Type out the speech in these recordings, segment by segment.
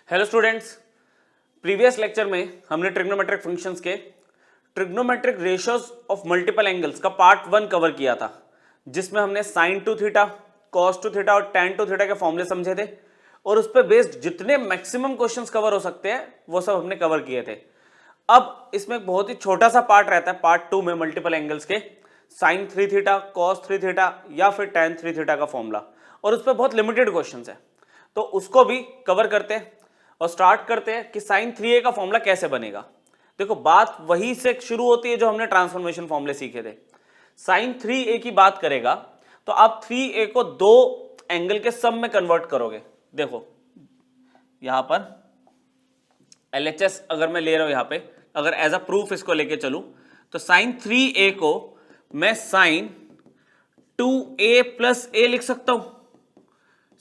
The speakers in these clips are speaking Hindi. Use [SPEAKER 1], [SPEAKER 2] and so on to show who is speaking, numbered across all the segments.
[SPEAKER 1] हेलो स्टूडेंट्स, प्रीवियस लेक्चर में हमने ट्रिग्नोमेट्रिक फंक्शंस के trigonometric ratios of multiple angles का पार्ट 1 कवर किया था, जिसमें हमने sign to theta, cos two theta और टैन टू थीटा के फॉर्मूले समझे थे और उस पर बेस्ड जितने मैक्सिमम क्वेश्चंस कवर हो सकते हैं वो सब हमने कवर किए थे। अब इसमें एक बहुत ही छोटा सा पार्ट रहता है पार्ट 2 में मल्टीपल एंगल्स के, साइन 3 थीटा, कॉस 3 थीटा या फिर टैन 3 थीटा का फॉर्मूला, और उस पर बहुत लिमिटेड क्वेश्चंस है, तो उसको भी कवर करते हैं और स्टार्ट करते हैं कि साइन 3a का फॉर्मूला कैसे बनेगा। देखो, बात वही से शुरू होती है जो हमने ट्रांसफॉर्मेशन फॉर्मूले सीखे थे। साइन 3a की बात करेगा तो आप 3a को दो एंगल के सम में कन्वर्ट करोगे। देखो यहां पर LHS अगर मैं ले रहा हूं, यहां पे अगर एज अ प्रूफ इसको लेके चलूं तो साइन 3a को मैं साइन 2a प्लस a लिख सकता हूं,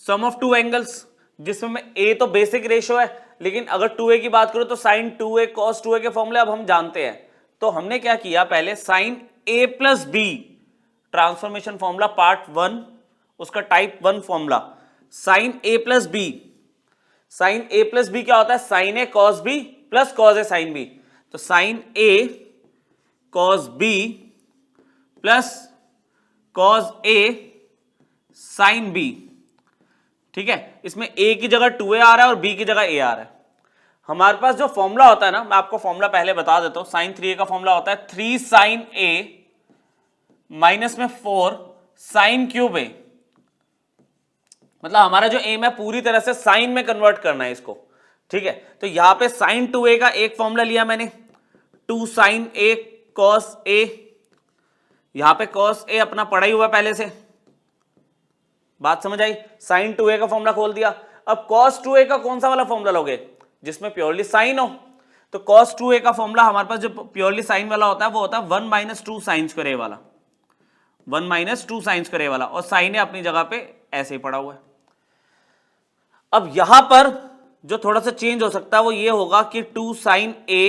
[SPEAKER 1] सम ऑफ टू एंगल्स, जिसमें में a तो बेसिक रेशियो है, लेकिन अगर 2a की बात करो तो साइन 2a cos 2a के फॉर्मूले अब हम जानते हैं। तो हमने क्या किया, पहले sine a plus b transformation formula part 1, उसका type 1 formula sine a plus b। Sine a plus b क्या होता है? Sine a cos b plus cos a sine b। तो sine a cos b plus cos a sine b, ठीक है। इसमें a की जगह 2a आ रहा है और b की जगह a आ रहा है। हमारे पास जो फॉर्मूला होता है ना, मैं आपको फॉर्मूला पहले बता देता हूं। साइन 3a का फॉर्मूला होता है 3 साइन a माइनस में 4 साइन क्यूब a। मतलब हमारा जो एम है पूरी तरह से साइन में कन्वर्ट करना है इसको, ठीक है। तो यहां पे साइन 2a का एक फॉर्मूला लिया मैंने, 2 साइन a cos a। यहां पे cos a अपना पड़ा ही हुआ पहले से, बात समझ आई। साइन 2a का फॉर्मूला खोल दिया। अब cos 2a का कौन सा वाला फॉर्मूला लोगे? जिसमें प्योरली साइन हो। तो cos 2a का फॉर्मूला हमारे पास जो प्योरली साइन वाला होता है वो होता है 1 माइनस 2 साइन स्क्वायर a वाला, 1 माइनस 2 साइन स्क्वायर a वाला, और साइन a अपनी जगह पे ऐसे ही पड़ा हुआ है। अब यहां पर जो थोड़ा सा चेंज हो सकता है वो ये होगा कि 2 साइन a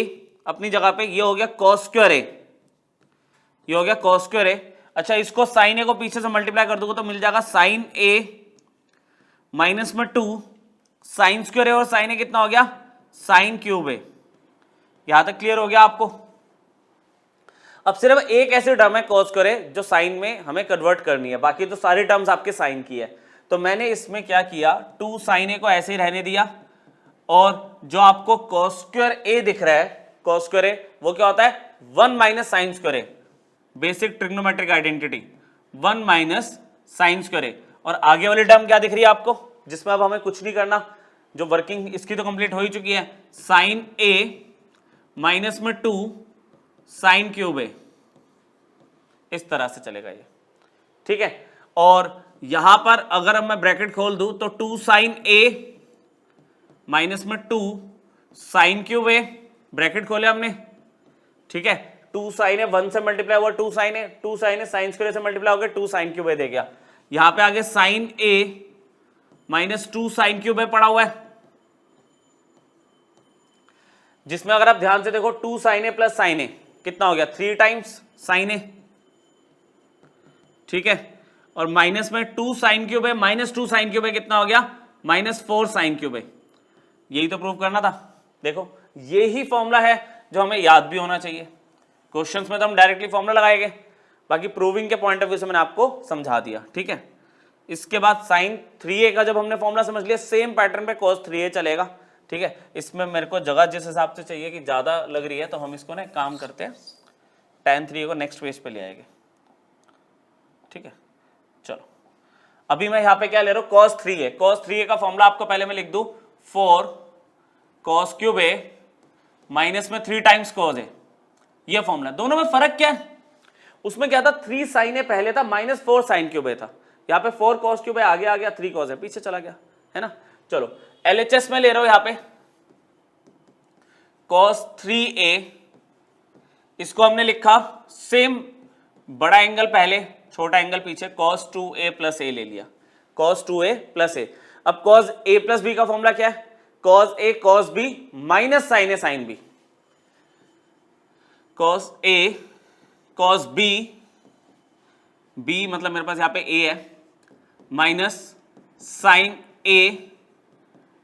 [SPEAKER 1] अपनी जगह पे ये हो गया cos स्क्वायर a, ये हो गया cos स्क्वायर a। अच्छा, इसको साइन ए को पीछे से मल्टीप्लाई कर दोगे तो मिल जाएगा साइन ए माइनस में 2 साइन स्क्वायर ए, और साइन ए कितना हो गया? साइन क्यूब ए। यहां तक क्लियर हो गया आपको? अब सिर्फ एक ऐसी टर्म है cos स्क्वायर ए जो साइन में हमें कन्वर्ट करनी है, बाकी तो सारी टर्म्स आपके साइन की है। तो मैंने इसमें क्या किया, 2 साइन ए को ऐसे ही रहने दिया, और जो आपको cos स्क्वायर ए दिख रहा है, cos स्क्वायर ए वो क्या होता है? 1 minus sine square A, basic trigonometric identity 1 minus sine square A. और आगे वाली टर्म क्या दिख रही है आपको, जिसमें अब हमें कुछ नहीं करना, जो वर्किंग इसकी तो कंप्लीट हो ही चुकी है, साइन ए माइनस में 2 साइन क्यूब ए। इस तरह से चलेगा ये, ठीक है। और यहां पर अगर अब मैं ब्रैकेट खोल दूं तो 2 साइन ए माइनस में 2 साइन क्यूब ए, ब्रैकेट खोले हमने, ठीक है। 2 साइन ए 1 से मल्टीप्लाई हुआ 2 साइन ए, 2 साइन ए साइन स्क्वायर से मल्टीप्लाई हो गया 2 साइन क्यूब ए दे गया। यहां पे आगे साइन ए माइनस 2 साइन क्यूब ए पड़ा हुआ है, जिसमें अगर आप ध्यान से देखो 2 साइन ए प्लस साइन ए कितना हो गया? 3 टाइम्स साइन ए, ठीक है। और माइनस में 2 साइन क्यूब ए माइनस 2 साइन क्यूब ए कितना हो गया? माइनस 4 साइन क्यूब ए। यही तो प्रूव करना था। देखो, यही फॉर्मूला है जो हमें याद भी होना चाहिए। क्वेश्चंस में तो हम डायरेक्टली फॉर्मूला लगाएंगे, बाकी प्रूविंग के पॉइंट ऑफ व्यू से मैंने आपको समझा दिया, ठीक है। इसके बाद साइन 3a का जब हमने फॉर्मूला समझ लिया, सेम पैटर्न पे cos 3a चलेगा, ठीक है। इसमें मेरे को जगह जिस हिसाब से चाहिए कि ज्यादा लग रही है, तो हम इसको ना काम करते हैं, tan 3a को नेक्स्ट पेज पे ले आएंगे, ठीक है। चलो, अभी मैं यहाँ पे क्या ले रहा हूँ, cos 3a। cos 3a का फॉर्मूला आपको पहले मैं लिख दूं 4 cos क्यूब a माइनस में 3 टाइम्स cos a। ये फॉर्मूला, दोनों में फर्क क्या है? उसमें क्या था, 3 साइन ए पहले था, माइनस 4 साइन क्यूब ए था। यहाँ पे 4 cos क्यूब ए आगे आ गया, 3 cos ए पीछे चला गया, है ना। चलो, LHS में ले रहा हूं यहाँ पे cos 3a, इसको हमने लिखा सेम, बड़ा एंगल पहले छोटा एंगल पीछे, cos 2a प्लस a ले लिया, cos 2a प्लस a। अब cos a प्लस b का फॉर्मूला क्या है? cos a cos b minus sine a sine b, cos a cos b, b मतलब मेरे पास यहां पे a है, minus sine a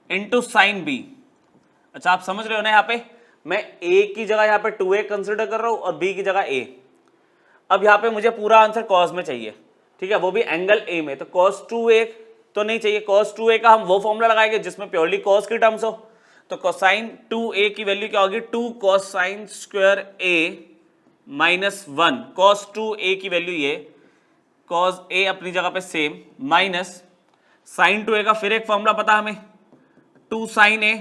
[SPEAKER 1] into sine b, अच्छा आप समझ रहे हो ना, यहाँ पे मैं a की जगह यहाँ पे 2a कंसिडर कर रहा हूं और b की जगह a। अब यहाँ पे मुझे पूरा आंसर cos में चाहिए, ठीक है, वो भी एंगल a में, तो cos 2a तो नहीं चाहिए। cos 2a का हम वो फॉर्मूला लगाएंगे जिसमें प्योरली cos की टर्म्स हो, तो cosine 2a की वैल्यू क्या होगी, 2 cosine square a minus 1। cos 2a की वैल्यू ये, cos a अपनी जगह पे सेम, माइनस sin 2a का फिर एक फॉर्मूला पता हमें, 2 sin a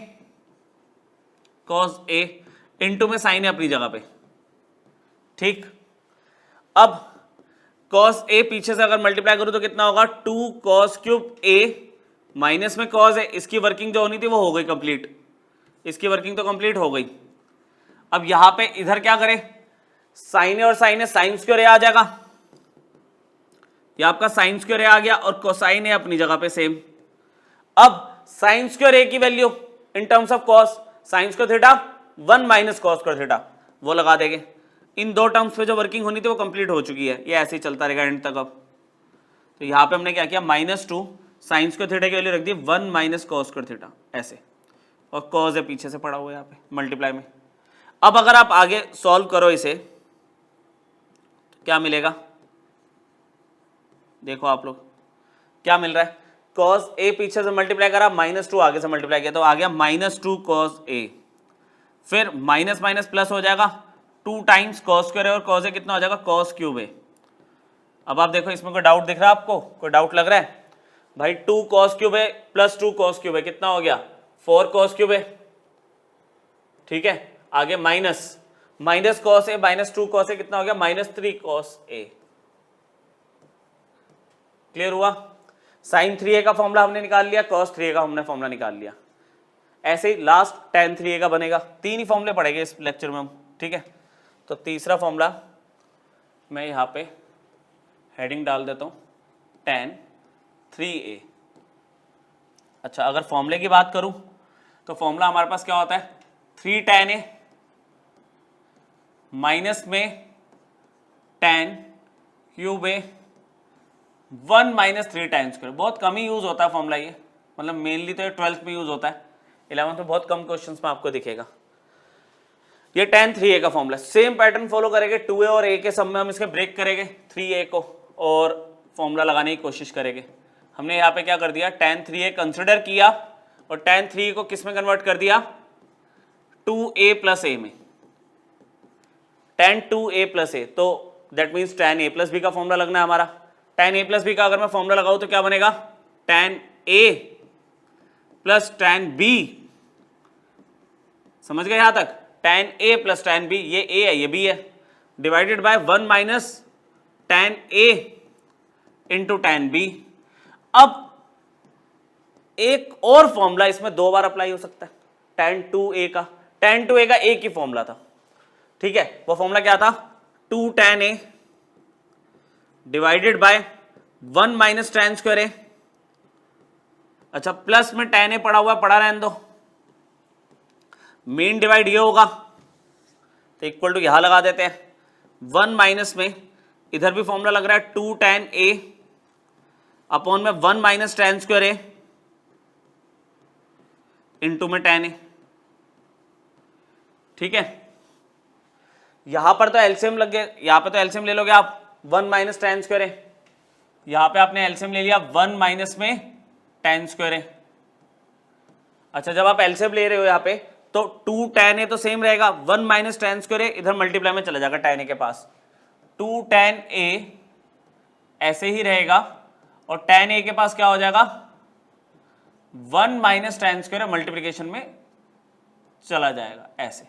[SPEAKER 1] cos a into में sin a अपनी जगह पे, ठीक। अब cos a पीछे से अगर मल्टीप्लाई करूं तो कितना होगा, 2 cos क्यूब a माइनस में cos है, इसकी वर्किंग जो होनी थी वो हो गई कंप्लीट, इसकी वर्किंग तो कंप्लीट हो गई। अब यहां पे इधर क्या करें, साइन है और साइन है, साइन स्क्वायर ए आ जाएगा, ये आपका साइन स्क्वायर ए आ गया और कोसाइन है अपनी जगह पे सेम। अब साइन स्क्वायर ए की value in terms of cos, sine square theta 1 minus cos square theta, वो लगा देंगे। इन दो टर्म्स पे जो वर्किंग होनी थी वो कंप्लीट हो चुकी है, ये ऐसे ही चलता रहेगा एंड तक। अब तो यहां पे हमने क्या किया, -2 साइन स्क्वायर थीटा की वैल्यू रख दी 1 माइनस कॉस स्क्वायर थीटा ऐसे, और कॉस है पीछे से पड़ा हुआ है यहाँ पे मल्टीप्लाई में। अब अगर आप आगे सॉल्व करो इसे तो क्या मिलेगा, देखो आप लोग क्या मिल रहा है, cos a पीछे से मल्टीप्लाई करा, -2 आगे से मल्टीप्लाई किया तो आ गया -2 cos a, फिर माइनस माइनस प्लस हो जाएगा 2 टाइम्स cos स्क्वायर और cos a कितना हो जाएगा, cos क्यूब a। अब आप देखो इसमें कोई डाउट दिख रहा है आपको, कोई डाउट लग रहा है भाई, 2 cos cube a plus 2 cos cube a कितना हो गया, 4 cos क्यूब a, ठीक है। आगे minus cos a -2 cos a कितना हो गया, -3 cos a। क्लियर हुआ, साइन 3a का फॉर्मूला हमने निकाल लिया, cos 3a का हमने फॉर्मूला निकाल लिया। ऐसे ही लास्ट tan 3a का बनेगा, 3 ही फॉर्मूले पड़ेंगे इस लेक्चर में हम, ठीक है। तो तीसरा फॉर्मूला मैं यहाँ पे हेडिंग डाल देता हूँ tan 3a। अच्छा अगर फॉर्मूले की बात करूँ तो फॉर्मूला हमारे पास क्या होता है, 3 tan a माइनस में tan cube a 1 minus 3 time square. बहुत कम ही यूज होता है फॉर्मूला ये, मतलब मेनली तो ये 12th में यूज होता है, 11th में बहुत कम क्वेश्चंस में आपको दिखेगा। ये tan 3a का फॉर्मूला सेम पैटर्न फॉलो करेंगे, 2a और a के सम में हम इसके ब्रेक करेंगे 3a को और फॉर्मूला लगाने की कोशिश करेंगे। हमने यहाँ पे क्या कर दिया, tan 3a कंसिडर किया और tan 3a को किस में कन्वर्ट कर दिया, 2a प्लस a में, tan 2a प्लस a, तो that means tan a plus b का फॉर्मूला लगना है हमारा। tan a प्लस बी का अगर मैं फॉर्मूला लगाऊं तो क्या बनेगा, tan a plus tan b, समझ गए यहां तक, tan a plus tan b, ये a है ये b है, divided by 1 minus tan a into tan b। अब एक और फॉर्मूला इसमें 2 बार अप्लाई हो सकता है, tan 2a का, tan 2a का एक ही फॉर्मूला था, ठीक है। वो फॉर्मूला क्या था, 2 tan a divided by 1 minus tan square A, अच्छा प्लस में tan ए पड़ा हुआ पड़ा रहने दो, मेन डिवाइड ये होगा तो इक्वल टू यहां लगा देते हैं, 1 माइनस में इधर भी फॉर्मूला लग रहा है 2 tan a अपॉन में 1 माइनस tan स्क्वायर ए इंटू में tan ए, ठीक है। यहां पर तो एलसीएम लग गया, यहां पे तो एलसीएम ले लोगे आप 1 माइनस tan स्क्वायर है, यहां पे आपने एलसीएम ले लिया 1 माइनस में tan स्क्वायर है। अच्छा जब आप एलसीएम ले रहे हो यहां पे तो 2 tan a तो सेम रहेगा, 1 माइनस tan स्क्वायर है इधर मल्टीप्लाई में चला जाएगा tan a के पास, 2 tan a ऐसे ही रहेगा और tan a के पास क्या हो जाएगा, 1 माइनस tan स्क्वायर मल्टीप्लीकेशन में चला जाएगा ऐसे।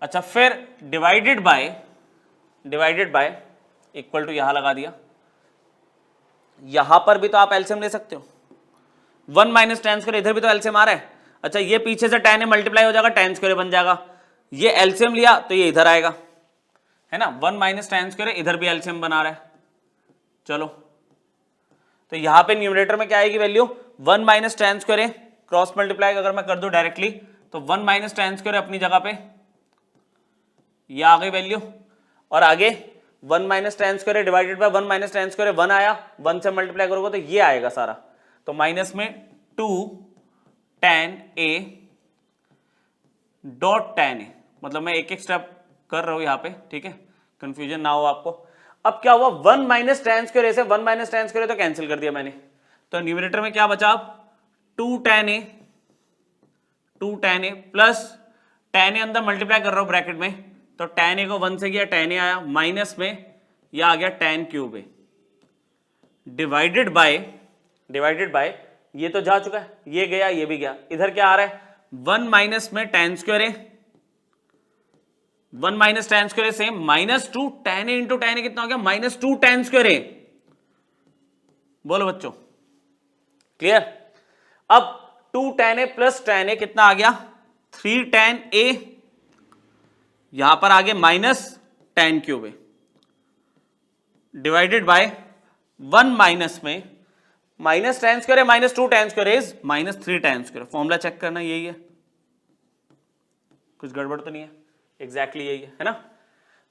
[SPEAKER 1] अच्छा फिर डिवाइडेड बाय इक्वल टू यहां लगा दिया, यहां पर भी तो आप एलसीएम ले सकते हो, 1 माइनस tan स्क्वायर इधर भी तो एलसीएम आ रहा है। अच्छा ये पीछे से tan ए मल्टीप्लाई हो जाएगा, tan स्क्वायर बन जाएगा, ये एलसीएम लिया तो ये इधर आएगा, है ना, 1 माइनस tan स्क्वायर इधर भी एलसीएम बना रहा है। चलो तो यहां पे न्यूमरेटर में क्या आएगी value, 1 minus tan square cross multiply अगर मैं कर दूं डायरेक्टली तो 1 माइनस tan स्क्वायर अपनी जगह पे ये आ गई वैल्यू, और आगे 1 minus tan square divided by 1 minus tan square 1 आया, 1 से मल्टीप्लाई करोगे तो ये आएगा सारा, तो माइनस में 2 tan a dot tan a, मतलब मैं एक एक स्टेप कर रहा हूं यहां पे, ठीक है, कंफ्यूजन ना हो आपको। अब क्या हुआ, 1 माइनस tan स्क्वायर, ऐसे 1 माइनस tan स्क्वायर तो कैंसिल कर दिया मैंने, तो न्यूमरेटर में क्या बचा, 2 tan a plus tan a अंदर मल्टीप्लाई कर रहा हूं ब्रैकेट में, तो tan a को 1 से किया tan a आया, माइनस में यह आ गया tan cube a, divided bye ये तो जा चुका है, ये गया ये भी गया, इधर क्या आ रहा है 1 माइनस में tan square a, 1 minus tan square a same, minus 2 tan a into tan a कितना हो गया, माइनस 2 tan स्क्वायर a। बोलो बच्चों, क्लियर। अब 2 tan a plus tan a कितना आ गया, 3 tan a, यहां पर आगे minus tan cube a, divided by 1 minus में माइनस tan स्क्वायर है, minus 2 tan square is minus 3 tan square. Formula check करना, यही है, कुछ गड़बड़ तो नहीं है, एग्जैक्टली यही है ना।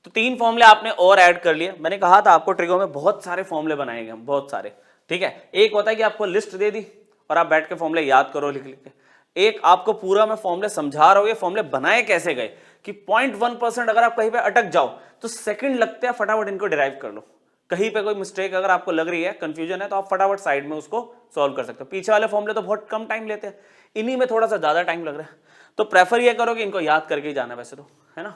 [SPEAKER 1] तो 3 फॉर्मूले आपने और ऐड कर लिए। मैंने कहा था आपको ट्रिगो में बहुत सारे फॉर्मूले बनाएंगे हम, बहुत सारे, ठीक है। एक होता है कि आपको लिस्ट दे दी और आप बैठ के फॉर्मूले याद करो लिख लिख के, एक आपको पूरा मैं फॉर्मूले समझा रहा हूं, ये फॉर्मूले बनाए कैसे गए, कि 0.1% अगर आप कहीं पे अटक जाओ तो सेकंड लगते हैं, फटाफट इनको डिराइव कर लो। कहीं पे कोई मिस्टेक अगर आपको लग रही है, कंफ्यूजन है, तो आप फटाफट साइड में उसको सॉल्व कर सकते हो। पीछे वाले फॉर्मूले तो बहुत कम टाइम लेते हैं, इन्हीं में थोड़ा सा ज्यादा टाइम लग रहा है, तो प्रेफर ये करो कि इनको याद करके ही जाना है वैसे तो, है ना।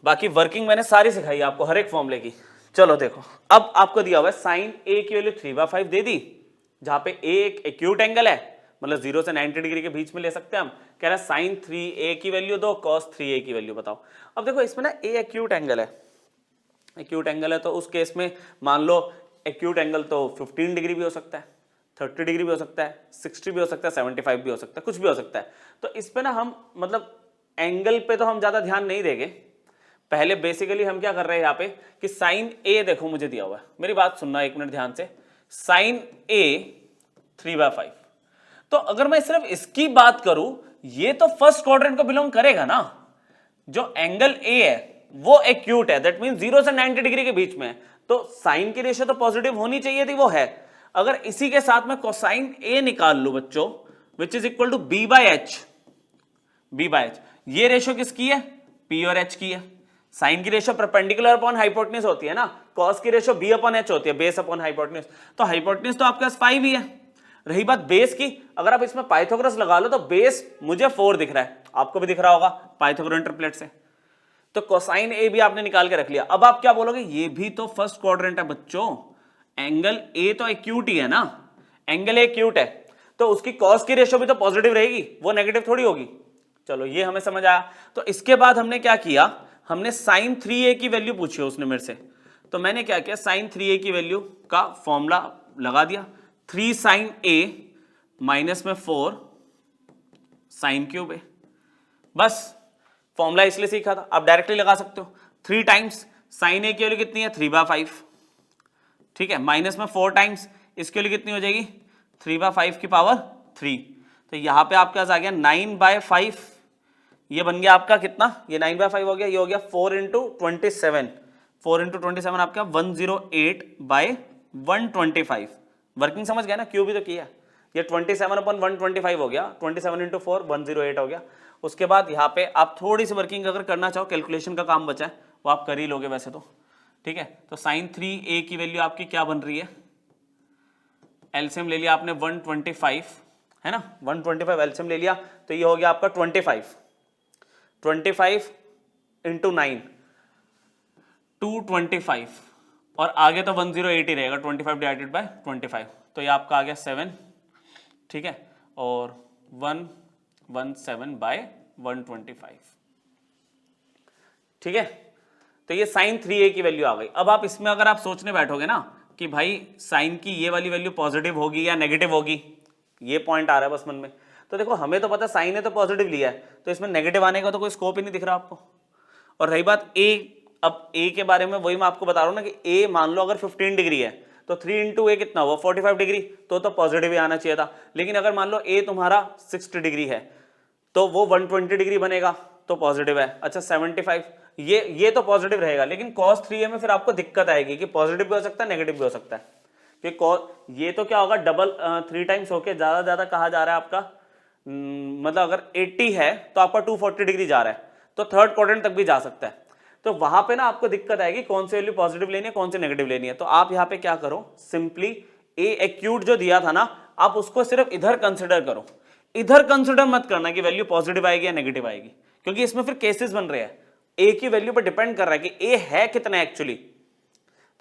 [SPEAKER 1] बाकी वर्किंग मैंने सारी सिखाई आपको हर एक फॉर्मूले की। चलो देखो, अब आपको दिया हुआ है साइन ए की वैल्यू 3/5 दे दी, जहां पे ए एक एक्यूट एंगल है, मतलब 0 से 90 डिग्री के बीच में ले सकते हैं हम। कह रहा है साइन 3a की वैल्यू दो, cos 3a की वैल्यू बताओ। अब देखो इसमें ना ए एक्यूट एंगल है, एक्यूट एंगल है, तो उस केस में मान लो एक्यूट एंगल तो 15 डिग्री भी हो सकता है, 30 डिग्री भी हो सकता है, 60 भी हो सकता है, 75 भी हो सकता है, कुछ भी हो सकता है। तो इस पे ना हम मतलब एंगल पे तो हम ज्यादा ध्यान नहीं देंगे। पहले बेसिकली हम क्या कर रहे हैं यहाँ पे कि साइन ए, देखो मुझे दिया हुआ है, मेरी बात सुनना एक मिनट ध्यान से, साइन ए 3/5, तो अगर मैं सिर्फ इसकी बात करूं, ये तो फर्स्ट क्वाड्रेंट को बिलोंग करेगा ना। जो एंगल ए है वो एक्यूट है, दैट मीन 0 से 90 डिग्री के बीच में है, तो साइन की रेशियो तो पॉजिटिव होनी चाहिए थी, वो है। अगर इसी के साथ में कोसाइन ए निकाल लूं बच्चों, which is equal to B by H, ये रेशियो किसकी है, पी और एच की है। साइन की रेशियो परपेंडिकुलर अपॉन हाइपोटेन्यूज होती है ना, कॉस की रेशियो बी अपॉन एच होती है, बेस अपॉन हाइपोटेन्यूज, तो हाइपोटेन्यूज तो आपके पास 5 ही है। रही बात बेस की, अगर आप इसमें पाइथागोरस लगा लो तो बेस मुझे 4 दिख रहा है, आपको भी दिख रहा होगा पाइथागोरस ट्रिपलेट से, तो कोसाइन ए भी आपने निकाल के रख लिया। अब आप क्या बोलोगे, ये भी तो फर्स्ट क्वाड्रेंट है बच्चों, एंगल ए तो एक्यूट ही है ना, एंगल ए एक्यूट है, तो उसकी कॉस की रेशियो भी तो पॉजिटिव रहेगी, वो नेगेटिव थोड़ी होगी। चलो ये हमें समझ आया। तो इसके बाद हमने क्या किया, हमने साइन 3a की वैल्यू पूछी उसने मेरे से, तो मैंने क्या किया, साइन 3a की वैल्यू का फॉर्मूला लगा दिया, 3 साइन a माइनस में 4 साइन क्यूब a, बस फॉर्मूला इसलिए सीखा था, आप डायरेक्टली लगा सकते हो। 3 टाइम्स साइन a की वैल्यू कितनी है, 3/5, ठीक है, माइनस में 4 टाइम्स इसके लिए कितनी हो जाएगी, 3/5 की पावर 3, तो यहां पे आपके पास आ गया 9/5, ये बन गया आपका कितना, ये 9/5 हो गया, ये हो गया 4 इंटू 27, 4 इंटू 27 आपका 108/125। वर्किंग समझ गया ना, क्यों भी तो किया, ये 27/125 हो गया, 27 इंटू 4 108 हो गया। उसके बाद यहाँ पे आप थोड़ी सी वर्किंग अगर करना चाहो, कैलकुलेशन का काम बचा है वो आप कर ही लोगे वैसे तो, ठीक है। तो साइन 3a की वैल्यू आपकी क्या बन रही है, एलसीएम ले लिया आपने 125, है ना, 125 एलसीएम ले लिया, तो ये हो गया आपका 25 इंटू 9 225, और आगे तो 108 ही रहेगा, 25 डिवाइडेड बाय 25, तो ये आपका आ गया 7, ठीक है, और 117/125, ठीक है। तो ये साइन 3a की वैल्यू आ गई। अब आप इसमें अगर आप सोचने बैठोगे ना कि भाई साइन की ये वाली वैल्यू पॉजिटिव होगी या नेगेटिव होगी, ये पॉइंट आ रहा है बस मन में, तो देखो हमें तो पता साइन ने तो पॉजिटिव लिया है, तो इसमें नेगेटिव आने का तो कोई स्कोप ही नहीं दिख रहा आपको। और रही बात ए, अब ए के बारे में वही मैं आपको बता रहा हूं ना कि ए मान लो अगर 15 डिग्री है तो 3 इंटू ए कितना हुआ, 45 डिग्री, तो पॉजिटिव ही आना चाहिए था। लेकिन अगर मान लो ए तुम्हारा 60 डिग्री है तो वो 120 डिग्री बनेगा, तो पॉजिटिव है। अच्छा 75, ये तो पॉजिटिव रहेगा, लेकिन cos 3a में फिर आपको दिक्कत आएगी कि पॉजिटिव भी हो सकता है नेगेटिव भी हो सकता है, कि ये तो क्या होगा, डबल 3 टाइम्स होके ज्यादा कहा जा रहा है आपका मतलब अगर 80 है तो आपका 240 डिग्री जा रहा है, तो थर्ड क्वाड्रेंट तक भी जा सकता है। तो वहां पे ना आपको दिक्कत आएगी कौन सी वैल्यू पॉजिटिव लेनी है कौन सी नेगेटिव लेनी है। तो आप यहाँ पे क्या करो, सिंपली ए एक्यूट जो दिया था ना, आप उसको सिर्फ इधर कंसिडर करो, इधर कंसिडर मत करना कि वैल्यू पॉजिटिव आएगी या नेगेटिव आएगी, क्योंकि इसमें फिर केसेस बन रहे हैं। ए की वैल्यू पर डिपेंड कर रहा है कि ए है कितना एक्चुअली।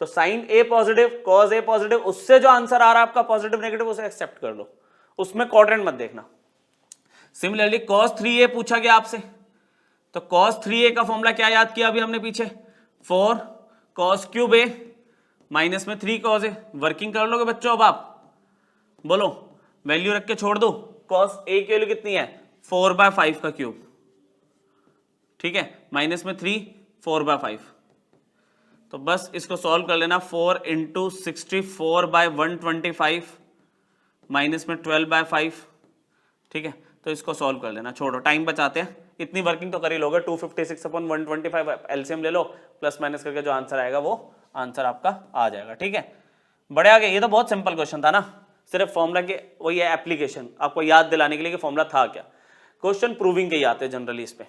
[SPEAKER 1] तो sign A positive, cos A positive, उससे जो आंसर आ रहा है आपका पॉजिटिव नेगेटिव, उसे एक्सेप्ट कर लो, उसमें क्वाड्रेंट मत देखना। सिमिलरली cos 3a पूछा गया आपसे, तो cos 3a का फॉर्मूला क्या याद किया अभी हमने पीछे, 4 cos क्यूब a माइनस में 3 cos a। वर्किंग कर लोगे बच्चों, अब आप बोलो, वैल्यू रख के छोड़ दो। cos a की वैल्यू कितनी है, 4/5 का क्यूब, ठीक है, माइनस में 3, 4/5। तो बस इसको सॉल्व कर लेना, 4 × 64/125 माइनस में 12/5, ठीक है। तो इसको सॉल्व कर लेना, छोड़ो, टाइम बचाते हैं, इतनी वर्किंग तो कर ही लोगे। 256/125 एलसीएम ले लो, प्लस माइनस करके जो आंसर आएगा वो आंसर आपका आ जाएगा, ठीक है। बड़े आगे, ये तो बहुत सिंपल क्वेश्चन था ना, सिर्फ फॉर्मूला के वही है एप्लीकेशन, आपको याद दिलाने के लिए कि फॉर्मूला था क्या। क्वेश्चन प्रूविंग के ही आते हैं जनरली, इस पे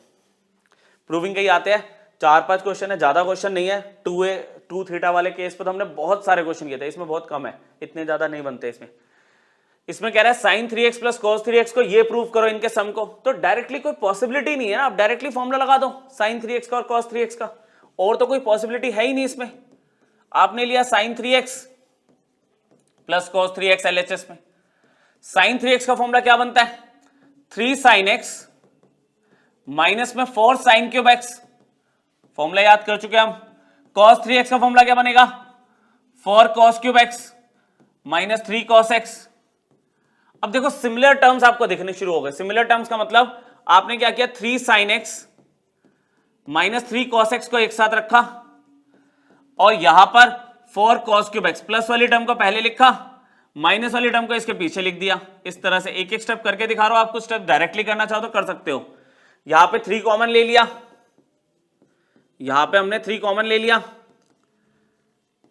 [SPEAKER 1] प्रूविंग के ही आते हैं। 4-5 क्वेश्चन है, ज्यादा क्वेश्चन नहीं है। 2 थीटा वाले केस पे तो हमने बहुत सारे क्वेश्चन किए थे, इसमें बहुत कम है, इतने ज्यादा नहीं बनते इसमें। इसमें कह रहा है sin 3x plus cos 3x को ये प्रूव करो इनके सम को। तो डायरेक्टली कोई पॉसिबिलिटी नहीं है ना, आप डायरेक्टली फॉर्मूला लगा दो sin 3x का और cos 3x का, और तो कोई पॉसिबिलिटी है ही नहीं इसमें। आपने लिया sin 3x plus cos 3x LHS में, sin 3x का फॉर्मूला क्या बनता है, 3 sin x माइनस में 4 sin क्यूब x, फॉर्मूला याद कर चुके हम। cos 3x का फॉर्मूला क्या बनेगा, 4 cos cube x minus 3 cos x। अब देखो सिमिलर टर्म्स आपको दिखने शुरू हो गए। सिमिलर टर्म्स का मतलब आपने क्या किया, 3 sin x minus 3 cos x को एक साथ रखा, और यहां पर 4 cos क्यूब x, प्लस वाली टर्म को पहले लिखा, माइनस वाली टर्म को इसके पीछे लिख दिया। इस तरह से एक एक स्टेप करके दिखा रहा हूं, आप कुछ स्टेप डायरेक्टली करना चाहो तो कर सकते हो। यहां पे 3 कॉमन ले लिया, यहां पे हमने 3 कॉमन ले लिया,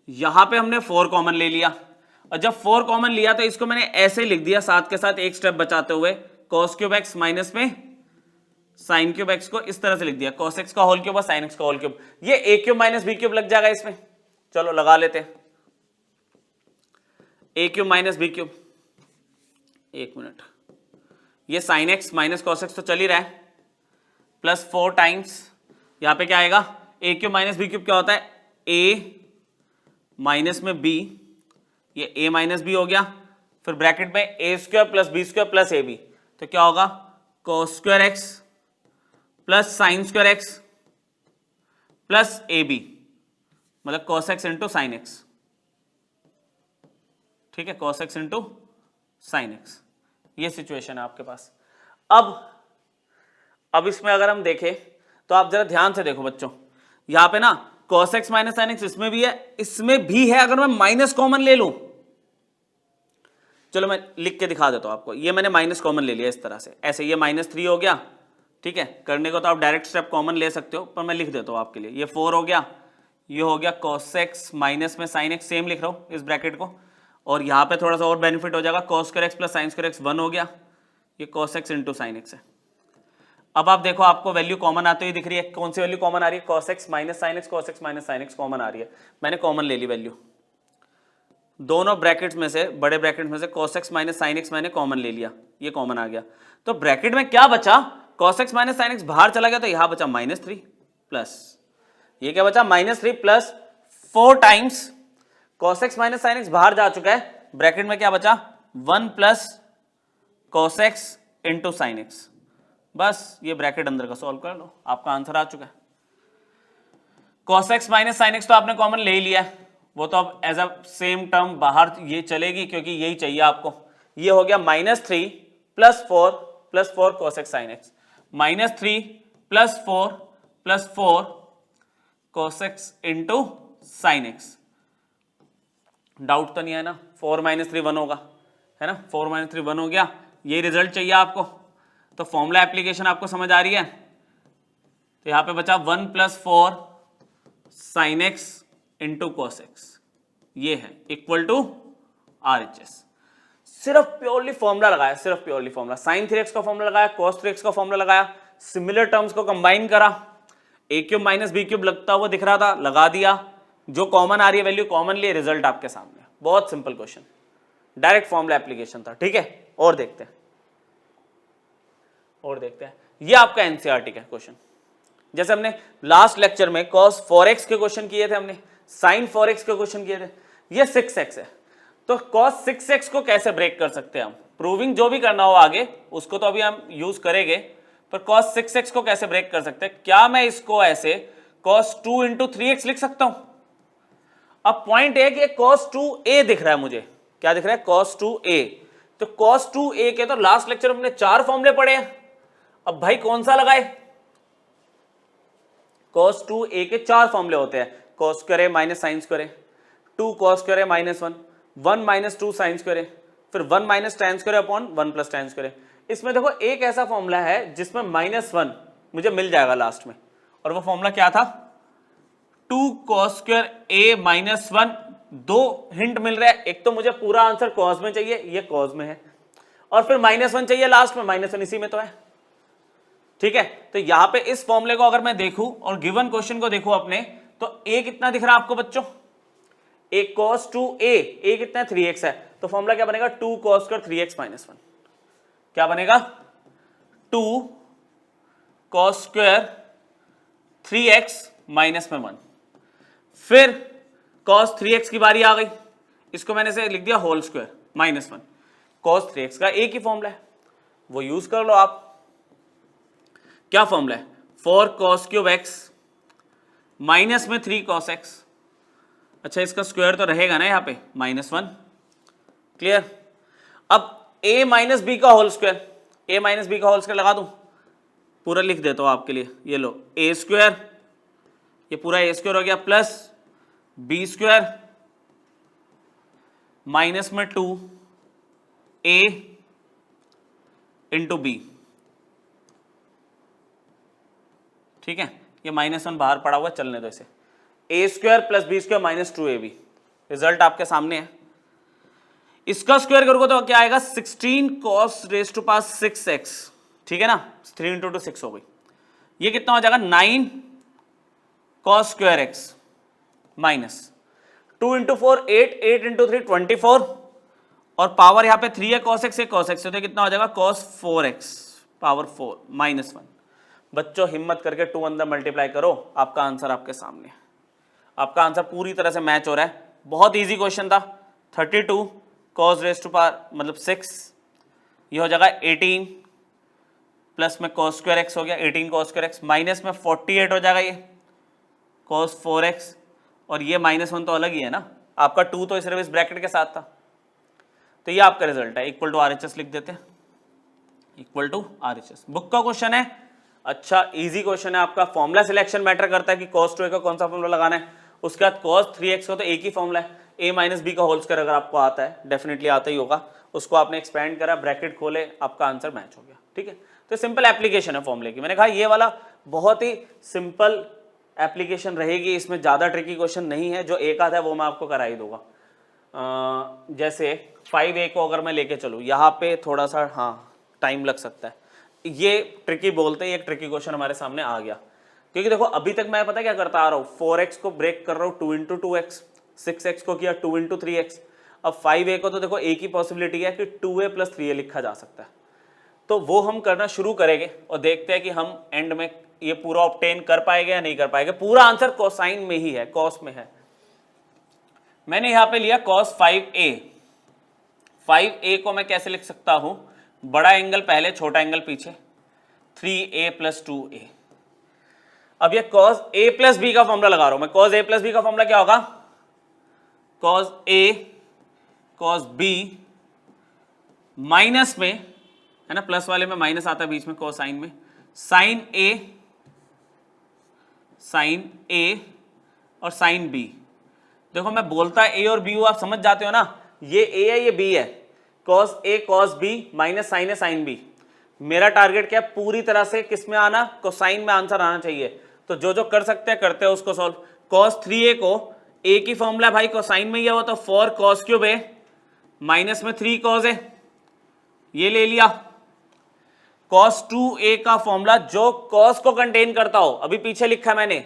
[SPEAKER 1] यहां पे हमने 4 कॉमन ले लिया, और जब 4 कॉमन लिया तो इसको मैंने ऐसे लिख दिया साथ के साथ एक स्टेप बचाते हुए, cos क्यूब x माइनस में sin क्यूब x को इस तरह से लिख दिया, cos x का होल क्यूब और sin x का होल क्यूब। ये a cube minus b cube लग जाएगा इसमें, चलो लगा लेते हैं, a cube minus b cube. एक मिनट, ये sin x minus cos x तो चल ही रहा है, प्लस 4 टाइम्स यहां पे क्या आएगा, a cube minus b cube क्या होता है, a माइनस में b, ये a माइनस बी हो गया, फिर ब्रैकेट में a square plus B square plus A B, तो क्या होगा, cos square x plus sine square x plus A B, मतलब cos x into sine x, ठीक है, cos x into sine x। ये सिचुएशन है आपके पास। अब इसमें अगर हम देखें तो आप जरा ध्यान से देखो बच्चों, यहां पे ना cos x minus sine x इसमें भी है, इसमें भी है। अगर मैं माइनस कॉमन ले लूं, चलो मैं लिख के दिखा देता हूं आपको, ये मैंने माइनस कॉमन ले लिया इस तरह से, ऐसे ये -3 हो गया, ठीक है। करने को तो आप डायरेक्ट स्टेप कॉमन ले सकते हो, पर मैं लिख देता हूं आपके लिए, ये 4 हो गया, ये हो गया cos x माइनस में sin x, सेम लिख रहा हूं इस ब्रैकेट को, और यहां पे थोड़ा सा और बेनिफिट हो जाएगा, cos square x plus sine square x 1 हो गया, ये cos x into sine x है। अब आप देखो आपको वैल्यू कॉमन आती हुई दिख रही है, कौन सी वैल्यू कॉमन आ रही है, cos x minus sine x, cos x minus sine x common आ रही है। मैंने कॉमन ले ली वैल्यू, दोनों ब्रैकेट्स में से, बड़े ब्रैकेट में से cos x minus sine x मैंने कॉमन ले लिया, ये कॉमन आ गया। तो ब्रैकेट में क्या बचा, cos x minus sine x बाहर चला गया, तो यहां बचा -3 प्लस, ये क्या बचा, -3 plus 4 times cos x minus sine x बाहर जा चुका है, ब्रैकेट में क्या बचा, 1 plus cos x into sine x। बस ये ब्रैकेट अंदर का सॉल्व कर लो, आपका आंसर आ चुका है। cos x minus sine x तो आपने कॉमन ले ही लिया है, वो तो अब एज अ सेम टर्म बाहर ये चलेगी, क्योंकि यही चाहिए आपको। ये हो गया -3 plus 4 cos x sine x, -3 plus 4 cos x into sine x। Doubt तो नहीं है ना, 4 - 3 1 होगा, है ना, 4 - 3 1 हो गया, ये रिजल्ट चाहिए आपको। तो फॉर्मूला एप्लीकेशन आपको समझ आ रही है, तो यहां पे बचा 1 + 4 sin x into cos x, ये है इक्वल टू RHS। सिर्फ प्योरली फॉर्मूला लगाया, सिर्फ प्योरली फॉर्मूला, sin 3x का फॉर्मूला लगाया, cos 3x का फॉर्मूला लगाया, सिमिलर टर्म्स को कंबाइन करा, a cube minus B cube लगता हुआ दिख रहा था, लगा दिया, जो कॉमन आ रही है वैल्यू कॉमन लिए, रिजल्ट आपके सामने। बहुत simple question, direct formula application था। ठीक है, और देखते हैं, और देखते हैं। ये आपका एनसीईआरटी का क्वेश्चन, जैसे हमने लास्ट लेक्चर में cos 4x के क्वेश्चन किए थे, हमने sin 4x के क्वेश्चन किए थे, ये 6x है, तो cos 6x को कैसे ब्रेक कर सकते हैं हम, प्रूविंग जो भी करना हो आगे उसको तो अभी हम यूज करेंगे, पर cos 6x को कैसे ब्रेक कर सकते हैं? क्या मैं इसको ऐसे cos 2 इंटू 3x लिख सकता हूं? अब पॉइंट है कि cos 2a दिख रहा है मुझे, क्या दिख रहा है? cos 2a। तो cos 2a के तो लास्ट लेक्चर में हमने 4 फॉर्मूले पढ़े हैं, अब भाई कौन सा लगाए? cos 2a के 4 फॉर्मूले होते हैं, cos square a minus sine square a, 2 cos square a minus 1, 1 minus 2 sine square a, फिर 1 minus tan square upon 1 plus tan square a। इसमें देखो एक ऐसा फॉर्मूला है जिसमें -1 मुझे मिल जाएगा लास्ट में, और वो फॉर्मूला क्या था? 2 cos स्क्वायर a माइनस 1। दो हिंट मिल रहा है, एक तो मुझे पूरा आंसर cos में चाहिए, ये cos में है, और फिर -1 चाहिए लास्ट में, -1 इसी में तो है। ठीक है, तो यहां पे इस फॉर्मूले को अगर मैं देखूं और गिवन क्वेश्चन को देखूं अपने, तो a कितना दिख रहा है आपको बच्चों? a cos 2a, a कितना है? 3x है, तो फॉर्मूला क्या बनेगा? 2 cos स्क्वायर 3x माइनस 1। क्या बनेगा? 2 cos स्क्वायर 3x माइनस में 1। फिर cos 3x की बारी आ गई, इसको मैंने से लिख दिया whole square minus 1। cos 3x का एक ही फॉर्मूला है, वो यूज कर लो आप। क्या फॉर्मूला है? 4 cos क्यूब x माइनस में 3 cos x। अच्छा, इसका स्क्वायर तो रहेगा ना यहाँ पे, -1। क्लियर? अब a माइनस बी का whole square, a minus B का होल स्क्वायर लगा दूं, पूरा लिख देता हूं आपके लिए, ये लो a स्क्वायर, ये पूरा a स्क्वायर हो गया, प्लस b स्क्वायर माइनस में 2a इंटू बी। ठीक है, ये -1 बाहर पड़ा हुआ, चलने दो इसे। a square plus B square minus 2ab, result आपके सामने है। इसका स्क्वायर करोगे तो क्या आएगा? 16 cos raise to pass 6x। ठीक है ना, 3 इंटू 2 6 हो गई। ये कितना हो जाएगा? 9 cos square x minus 2 into 4 8, 8 into 3 24, और पावर यहाँ पे 3 है, cos x है, cos x, तो कितना हो जाएगा? cos 4x power 4 minus 1। बच्चों हिम्मत करके 2 अंदर मल्टीप्लाई करो, आपका आंसर आपके सामने। आपका आंसर पूरी तरह से मैच हो रहा है, बहुत इजी क्वेश्चन था। 32 cos रेज टू पावर मतलब 6, ये हो जाएगा 18 प्लस में cos स्क्वायर x हो गया, 18 cos स्क्वायर x माइनस में 48 हो जाएगा ये cos 4x, और ये -1 तो अलग ही है ना, आपका 2 तो सिर्फ इस ब्रैकेट के साथ था। तो ये आपका रिजल्ट है, इक्वल टू RHS लिख देते हैं, इक्वल टू RHS। बुक का क्वेश्चन है, अच्छा इजी क्वेश्चन है आपका। फॉर्मूला सिलेक्शन मैटर करता है कि cos 2a का कौन सा फॉर्मूला लगाना है। उसके बाद cos 3x का तो एक ही फॉर्मूला है, a माइनस बी का होल स्क्वायर अगर आपको आता है, डेफिनेटली आता ही होगा, उसको आपने एक्सपेंड करा, ब्रैकेट खोले, आपका आंसर मैच हो गया। ठीक है, तो सिंपल एप्लीकेशन है फॉर्मूले की। मैंने कहा ये वाला बहुत ही सिंपल एप्लीकेशन रहेगी, इसमें ज़्यादा ट्रिकी क्वेश्चन नहीं है, जो एक आधा है वो मैं आपको करा ही दूंगा। जैसे 5a को अगर मैं लेके चलूँ, यहाँ पे थोड़ा सा हाँ टाइम लग सकता है, ये ट्रिकी बोलते हैं, एक ट्रिकी क्वेश्चन हमारे सामने आ गया, क्योंकि देखो अभी तक मैं पता क्या करता आ रहा हूँ, 4x को ब्रेक कर रहा हूँ 2 इंटू 2x, 6x को किया 2 इंटू 3x, अब 5a को तो देखो एक ही पॉसिबिलिटी है कि 2a प्लस 3a लिखा जा सकता है, तो वो हम करना शुरू करेंगे और देखते हैं कि हम एंड में ये पूरा ऑब्टेन कर पाएंगे या नहीं कर पाएंगे। पूरा आंसर कोसाइन में ही है, कॉस में है। मैंने यहां पे लिया cos 5a। 5a को मैं कैसे लिख सकता हूं? बड़ा एंगल पहले, छोटा एंगल पीछे, 3a प्लस 2a। अब ये cos a प्लस b का फॉर्मूला लगा रहा हूं मैं। cos a प्लस b का फॉर्मूला क्या होगा? cos a cos b minus में, है ना, प्लस वाले में माइनस आता है बीच में, कोसाइन में sin a और sin b। देखो मैं बोलता a और b आप समझ जाते हो ना, ये a है ये b है, cos a cos b minus sin a sin b। मेरा टारगेट क्या है? पूरी तरह से किस में आना? कोसाइन में आंसर आना चाहिए। तो जो जो कर सकते हैं करते हैं उसको सॉल्व। cos 3a को a की फॉर्मूला भाई कोसाइन में ही है, वो तो 4 cos क्यूब a माइनस में 3 कॉस ए, ये ले लिया। cos 2a का फॉर्मूला जो cos को कंटेन करता हो, अभी पीछे लिखा मैंने,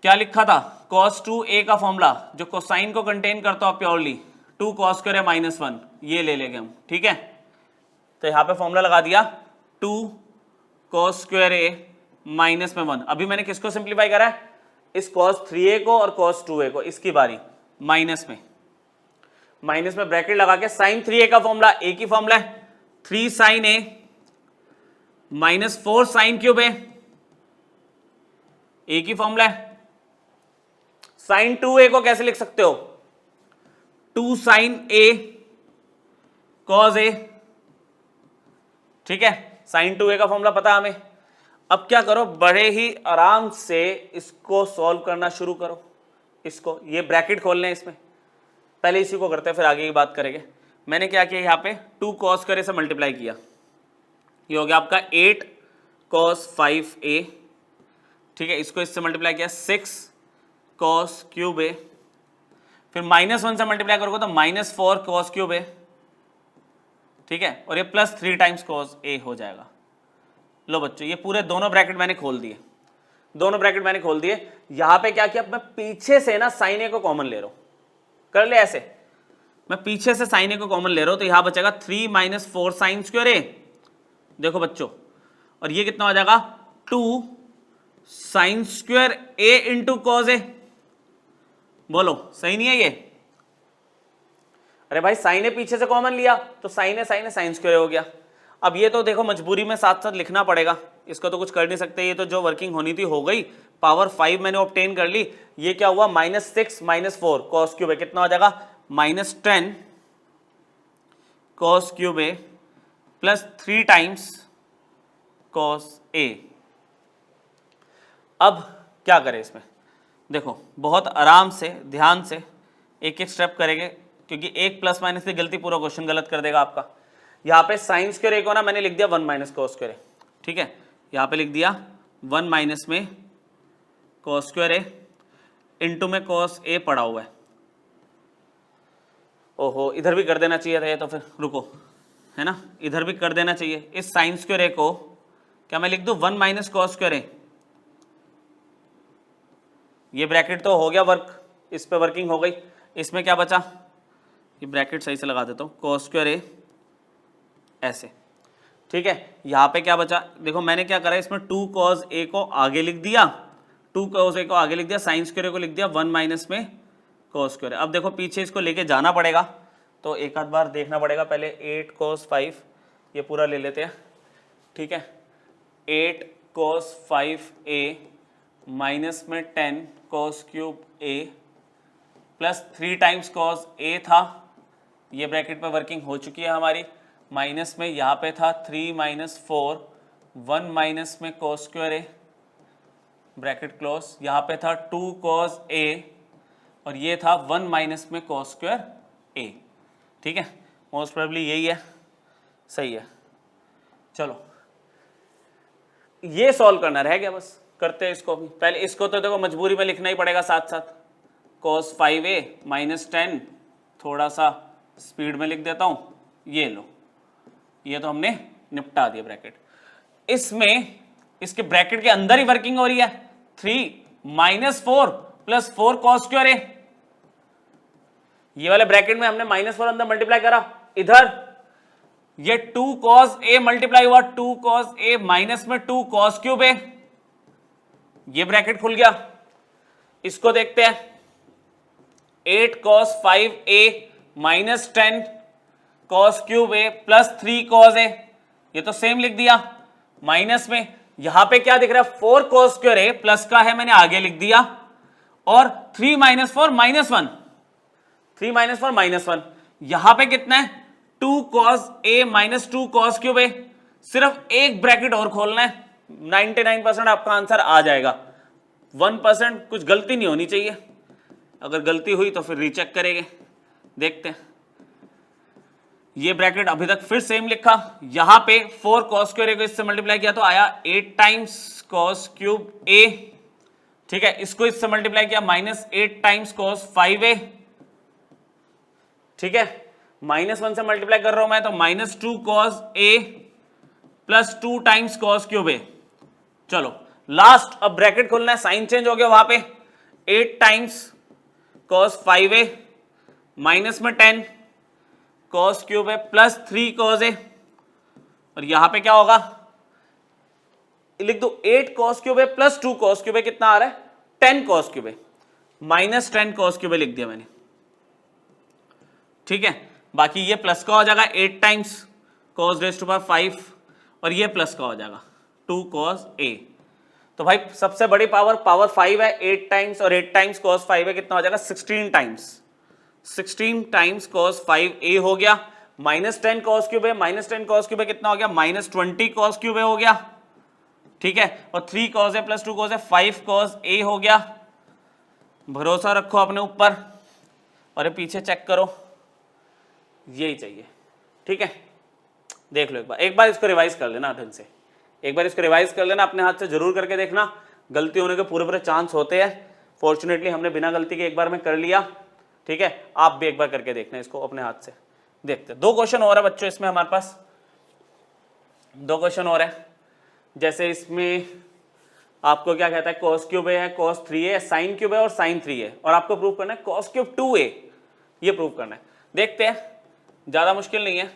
[SPEAKER 1] क्या लिखा था, cos 2a का फॉर्मूला जो कोसाइन को कंटेन करता हो प्योरली, 2 cos स्क्वायर है -1, ये ले लेंगे हम, ठीक है। तो यहां पे फॉर्मूला लगा दिया 2 cos स्क्वायर a -1। अभी मैंने किसको सिंप्लीफाई करा है, इस cos 3a को और cos 2a को, इसकी बारी, माइनस में ब्रैकेट लगा के sin 3a का फॉर्मूला a की फॉर्मूला है 3 sin a -4 sin cube a, a की फॉर्मूला है। sin 2a को कैसे लिख सकते हो, 2 sin a cos a, ठीक है। sin 2a का फॉर्मूला पता है हमें। अब क्या करो, बड़े ही आराम से इसको सॉल्व करना शुरू करो। इसको, ये ब्रैकेट खोल लें इसमें, पहले इसी को करते हैं फिर आगे की बात करेंगे। मैंने क्या किया, यहाँ पे 2 cos स्क्वायर से मल्टीप्लाई किया, ये हो गया आपका 8 cos 5a, ठीक है। इसको इससे मल्टीप्लाई किया 6 cos क्यूब a, फिर -1 से मल्टीप्लाई करोगे तो -4 cos क्यूब a, ठीक है। और ये +3 टाइम्स cos a हो जाएगा। लो बच्चों, ये पूरे दोनों ब्रैकेट मैंने खोल दिए, यहां पे क्या किया, मैं पीछे से ना sin a को कॉमन ले रहा हूं, कर ले ऐसे, मैं पीछे से sin a को कॉमन ले रहा हूं, तो यहां बचेगा 3 - 4 sin स्क्वायर a, देखो बच्चों, और ये कितना हो जाएगा 2 sin square a into cos a। बोलो सही नहीं है ये, अरे भाई sin a पीछे से कॉमन लिया तो sin a sin स्क्वायर हो गया। अब ये तो देखो मजबूरी में साथ साथ लिखना पड़ेगा, इसको तो कुछ कर नहीं सकते, ये तो जो वर्किंग होनी थी हो गई, पावर 5 मैंने ऑब्टेन कर ली। ये क्या हुआ, -6 - 4 cos क्यूब a, कितना हो जाएगा -10 cos cube a plus 3 times cos a। अब क्या करें इसमें, देखो बहुत आराम से ध्यान से एक एक स्टेप करेंगे, क्योंकि एक प्लस माइनस की गलती पूरा क्वेश्चन गलत कर देगा आपका। यहाँ पे sin स्क्वायर a को ना मैंने लिख दिया 1 - cos स्क्वायर a, ठीक है। यहाँ पे लिख दिया 1 माइनस में cos स्क्वायर a इंटू में cos a पड़ा हुआ है। ओहो, इधर भी कर देना चाहिए था ये, तो फिर रुको, है ना, इधर भी कर देना चाहिए। इस sin स्क्वायर a को क्या मैं लिख दूं 1 - cos स्क्वायर a, ये ब्रैकेट तो हो गया वर्क, इस पे वर्किंग हो गई। इसमें क्या बचा, ये ब्रैकेट सही से लगा देता हूँ, cos स्क्वायर a ऐसे, ठीक है। यहाँ पे क्या बचा, देखो मैंने क्या करा, इसमें 2 cos a को आगे लिख दिया, sin स्क्वायर को लिख दिया 1 माइनस में cos स्क्वायर। अब देखो पीछे इसको लेके जाना पड़ेगा, तो एक आध बार देखना पड़ेगा। पहले 8 cos 5, ये पूरा ले लेते हैं, ठीक है। 8 cos 5a माइनस में 10 cos cube a plus 3 times cos a था, ये ब्रैकेट पे वर्किंग हो चुकी है हमारी। माइनस में यहाँ पे था 3 - 4 1 माइनस में cos square a, bracket close. यहाँ पे था 2 cos a और ये था 1 माइनस में cos स्क्वायर a, ठीक है। मोस्ट प्रोबेबली यही है, सही है। चलो ये सॉल्व करना रह गया, बस करते हैं इसको भी। पहले इसको तो देखो मजबूरी में लिखना ही पड़ेगा साथ साथ, cos 5a -10, थोड़ा सा स्पीड में लिख देता हूँ, ये लो, ये तो हमने निपटा दिया ब्रैकेट। इसमें इसके ब्रैकेट के अंदर ही वर्किंग हो रही है, 3 - 4 प्लस 4 cos स्क्वायर a, ये वाले ब्रैकेट में हमने -4 अंदर मल्टीप्लाई करा, इधर ये 2 cos a मल्टीप्लाई हुआ 2 cos a माइनस में 2 cos क्यूब a, ये ब्रैकेट खुल गया। इसको देखते हैं, 8 cos 5a minus 10 cos cube a plus 3 cos a, ये तो सेम लिख दिया। माइनस में यहां पे क्या दिख रहा है, 4 cos स्क्वायर a प्लस का है, मैंने आगे लिख दिया, और 3 - 4 -1, 3 - 4 -1, यहां पे कितना है 2 cos a minus 2 cos cube a। सिर्फ एक ब्रैकेट और खोलना है, 99% आपका आंसर आ जाएगा। 1% कुछ गलती नहीं होनी चाहिए, अगर गलती हुई तो फिर रीचेक करेंगे, देखते हैं। ये ब्रैकेट अभी तक फिर सेम लिखा, यहां पे 4 cos स्क्वायर को इससे मल्टीप्लाई किया तो आया 8 टाइम्स cos क्यूब a, ठीक है। इसको इससे मल्टीप्लाई किया -8 टाइम्स cos 5a, ठीक है, -1 से मल्टीप्लाई कर रहा हूं मैं, तो -2 cos A plus 2 times cos cube A। चलो लास्ट, अब ब्रैकेट खोलना है, साइन चेंज हो गया वहां पे, 8 टाइम्स cos 5A माइनस में 10 cos cube A plus 3 cos A, और यहां पे क्या होगा, लिख दो 8 cos cube A plus 2 cos cube A, कितना आ रहा है 10 cos cube A, minus 10 cos cube A लिख दिया मैंने। ठीक है, बाकी ये प्लस का हो जाएगा 8 times cos raise to power 5, और ये प्लस का हो जाएगा 2 cos A। तो भाई सबसे बड़ी पावर 5 है, 8 टाइम्स और 8 टाइम्स cos 5 है, कितना हो जाएगा 16 टाइम्स, 16 टाइम्स cos 5A हो गया, minus 10 cos cube A, minus 10 cos cube A कितना हो गया, माइनस 20 cos क्यूब A हो गया। ठीक है, और 3 cos A plus 2 cos A 5 cos A हो गया। भरोसा रखो अपने ऊपर, और ये पीछे चेक करो, यही चाहिए। ठीक है, देख लो एक बार इसको रिवाइज कर लेना ढंग से, एक बार इसको रिवाइज कर लेना, अपने हाथ से जरूर करके देखना, गलती होने के पूरे चांस होते हैं। फॉर्चुनेटली हमने बिना गलती के एक बार में कर लिया। ठीक है, आप भी एक बार करके देखना इसको अपने हाथ से। देखते 2 क्वेश्चन और है बच्चों इसमें, हमारे पास 2 क्वेश्चन और है। जैसे इसमें आपको क्या कहता है, cos क्यूब A है, cos 3A है, sin क्यूब है और sin 3 है, और आपको प्रूव करना है cos क्यूब 2A, ये प्रूव करना है। देखते हैं, ज्यादा मुश्किल नहीं है,